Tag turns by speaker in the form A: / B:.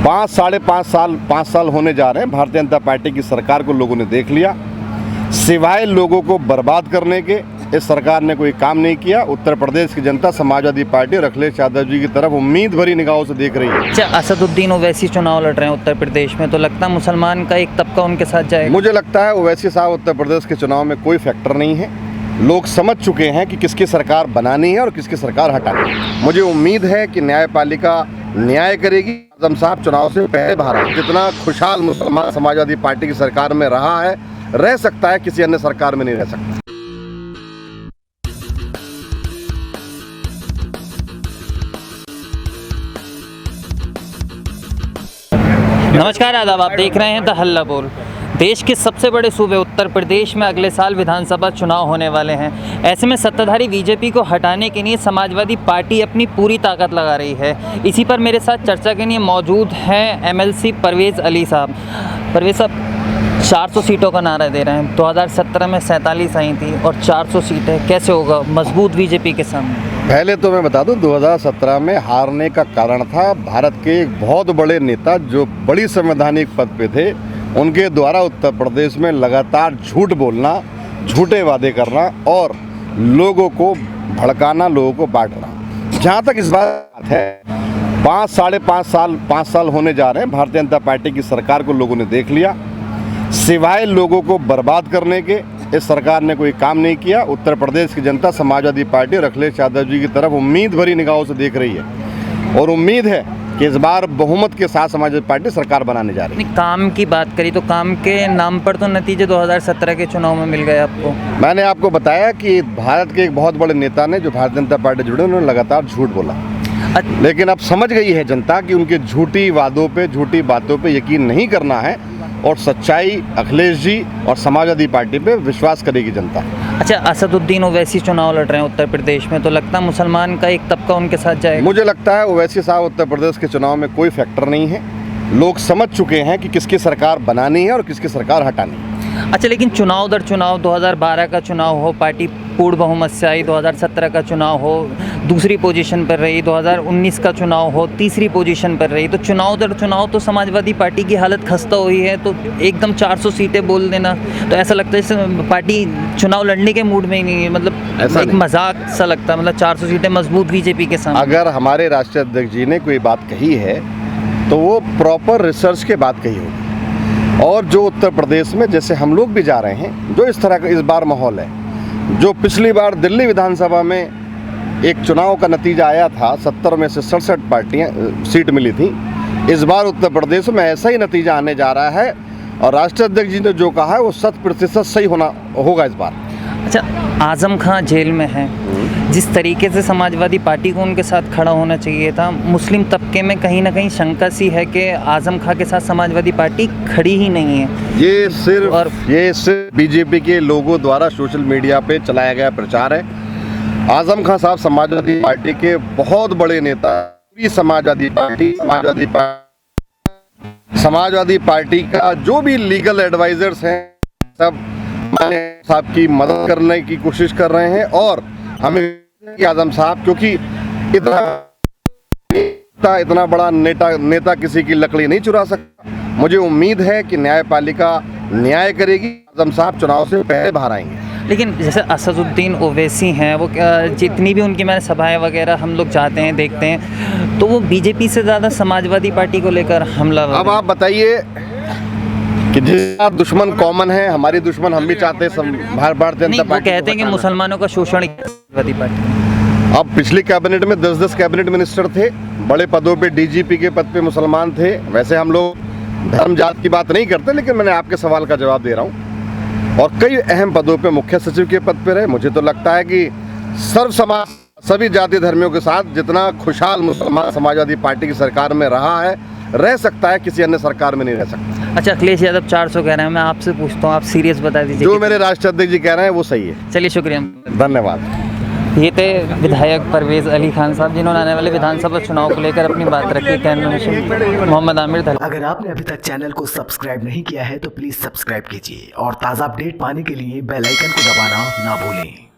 A: पाँच साल होने जा रहे हैं। भारतीय जनता पार्टी की सरकार को लोगों ने देख लिया। सिवाय लोगों को बर्बाद करने के इस सरकार ने कोई काम नहीं किया। उत्तर प्रदेश की जनता समाजवादी पार्टी और अखिलेश यादव जी की तरफ उम्मीद भरी निगाहों से देख रही है।
B: अच्छा, असदुद्दीन ओवैसी चुनाव लड़ रहे हैं उत्तर प्रदेश में, तो लगता है मुसलमान का एक तबका उनके साथ जाएगा?
A: मुझे लगता है ओवैसी साहब उत्तर प्रदेश के चुनाव में कोई फैक्टर नहीं है। लोग समझ चुके हैं कि किसकी सरकार बनानी है और किसकी सरकार हटानी है। मुझे उम्मीद है कि न्यायपालिका न्याय करेगी। आजम साहब चुनाव से पहले बाहर जितना खुशहाल मुसलमान समाजवादी पार्टी की सरकार में रहा है, रह सकता है, किसी अन्य सरकार में नहीं रह सकता।
B: नमस्कार, आदाब। आप देख रहे हैं द हल्ला बोल। देश के सबसे बड़े सूबे उत्तर प्रदेश में अगले साल विधानसभा चुनाव होने वाले हैं। ऐसे में सत्ताधारी बीजेपी को हटाने के लिए समाजवादी पार्टी अपनी पूरी ताकत लगा रही है। इसी पर मेरे साथ चर्चा के लिए मौजूद हैं एमएलसी परवेज़ अली साहब। परवेज़ साहब, 400 सीटों का नारा दे रहे हैं। 2017 में 47 आई थी और 400 सीटें, कैसे होगा मजबूत बीजेपी के सामने?
A: पहले तो मैं बता दूं, 2017 में हारने का कारण था भारत के एक बहुत बड़े नेता जो बड़ी संवैधानिक पद पे थे, उनके द्वारा उत्तर प्रदेश में लगातार झूठ बोलना, झूठे वादे करना और लोगों को भड़काना, लोगों को बांटना। जहाँ तक इस बात है, 5 साल होने जा रहे हैं। भारतीय जनता पार्टी की सरकार को लोगों ने देख लिया। सिवाय लोगों को बर्बाद करने के इस सरकार ने कोई काम नहीं किया। उत्तर प्रदेश की जनता समाजवादी पार्टी और अखिलेश यादव जी की तरफ उम्मीद भरी निगाहों से देख रही है और उम्मीद है कि इस बार बहुमत के साथ समाजवादी पार्टी सरकार बनाने जा रही है।
B: काम की बात करी तो काम के नाम पर तो नतीजे 2017 के चुनाव में मिल गए आपको।
A: मैंने आपको बताया कि भारत के एक बहुत बड़े नेता ने, जो भारतीय जनता पार्टी जुड़े, उन्होंने लगातार झूठ बोला। लेकिन अब समझ गई है जनता कि उनके झूठी वादों पे, झूठी बातों पे यकीन नहीं करना है और सच्चाई अखिलेश जी और समाजवादी पार्टी पे विश्वास करेगी जनता।
B: अच्छा, असदुद्दीन ओवैसी चुनाव लड़ रहे हैं उत्तर प्रदेश में, तो लगता है मुसलमान का एक तबका उनके साथ जाएगा?
A: मुझे लगता है ओवैसी साहब उत्तर प्रदेश के चुनाव में कोई फैक्टर नहीं है। लोग समझ चुके हैं कि किसकी सरकार बनानी है और किसकी सरकार हटानी है।
B: अच्छा, लेकिन चुनाव दर चुनाव, 2012 का चुनाव हो, पार्टी पूर्ण बहुमत से आई, 2017 का चुनाव हो, दूसरी पोजीशन पर रही, 2019 का चुनाव हो, तीसरी पोजीशन पर रही, तो चुनाव दर चुनाव तो समाजवादी पार्टी की हालत खस्ता हुई है। तो एकदम 400 सीटें बोल देना, तो ऐसा लगता है जैसे पार्टी चुनाव लड़ने के मूड में ही नहीं है। मतलब एक मजाक सा लगता है। मतलब 400 सीटें मजबूत बीजेपी के सामने।
A: अगर हमारे राष्ट्रीय अध्यक्ष जी ने कोई बात कही है तो वो प्रॉपर रिसर्च के बाद कही होगी। और जो उत्तर प्रदेश में, जैसे हम लोग भी जा रहे हैं, जो इस तरह का इस बार माहौल है, जो पिछली बार दिल्ली विधानसभा में एक चुनाव का नतीजा आया था, 70 में से 67 सीट मिली थी, इस बार उत्तर प्रदेश में ऐसा ही नतीजा आने जा रहा है। और राष्ट्रीय अध्यक्ष जी ने जो कहा है वो 100% सही होगा इस बार।
B: अच्छा, आजम खां जेल में है, जिस तरीके से समाजवादी पार्टी को उनके साथ खड़ा होना चाहिए था, मुस्लिम तबके में कहीं ना कहीं शंका सी है कि आजम खां के साथ समाजवादी पार्टी खड़ी ही नहीं है।
A: ये सिर्फ बीजेपी के लोगों द्वारा सोशल मीडिया पे चलाया गया प्रचार है। आजम खां साहब समाजवादी पार्टी के बहुत बड़े नेता। पूरी समाजवादी पार्टी का जो भी लीगल एडवाइजर्स हैं, सब साहब की मदद करने की कोशिश कर रहे हैं। और हमें आजम साहब, क्योंकि इतना बड़ा नेता किसी की लकड़ी नहीं चुरा सकता। मुझे उम्मीद है कि न्यायपालिका न्याय करेगी। आजम साहब चुनाव से पहले बाहर आएंगे।
B: लेकिन जैसे असदुद्दीन ओवैसी हैं, वो जितनी भी उनकी मैंने सभाएं वगैरह हम लोग जाते हैं, देखते हैं, तो वो बीजेपी से ज़्यादा समाजवादी पार्टी को लेकर हमला।
A: अब आप बताइए कि जिसका दुश्मन कॉमन है, हमारी दुश्मन हम भी चाहते हैं भारतीय जनता पार्टी।
B: कहते हैं कि मुसलमानों का शोषण समाजवादी पार्टी।
A: अब पिछली कैबिनेट में 10-10 कैबिनेट मिनिस्टर थे, बड़े पदों पे, डीजीपी के पद पे मुसलमान थे। वैसे हम लोग धर्म जात की बात नहीं करते, लेकिन मैंने आपके सवाल का जवाब दे रहा हूँ। और कई अहम पदों पे मुख्य सचिव के पद पे रहे। मुझे तो लगता है कि सर्व समाज, सभी जाति धर्मियों के साथ जितना खुशहाल मुसलमान समाजवादी पार्टी की सरकार में रहा है, रह सकता है, किसी अन्य सरकार में नहीं रह सकता।
B: अच्छा, अखिलेश यादव 400 कह रहे हैं, मैं आपसे पूछता हूँ, आप सीरियस बता दीजिए।
A: जो मेरे राष्ट्रीय अध्यक्ष जी कह रहे हैं वो सही है।
B: चलिए, शुक्रिया,
A: धन्यवाद।
B: ये थे विधायक परवेज़ अली खान साहब, जिन्होंने आने वाले विधानसभा चुनाव को लेकर अपनी बात रखी। कैमरा मोहम्मद आमिर।
C: अगर आपने अभी तक चैनल को सब्सक्राइब नहीं किया है तो प्लीज़ सब्सक्राइब कीजिए और ताज़ा अपडेट पाने के लिए बेल आइकन को दबाना ना भूलें।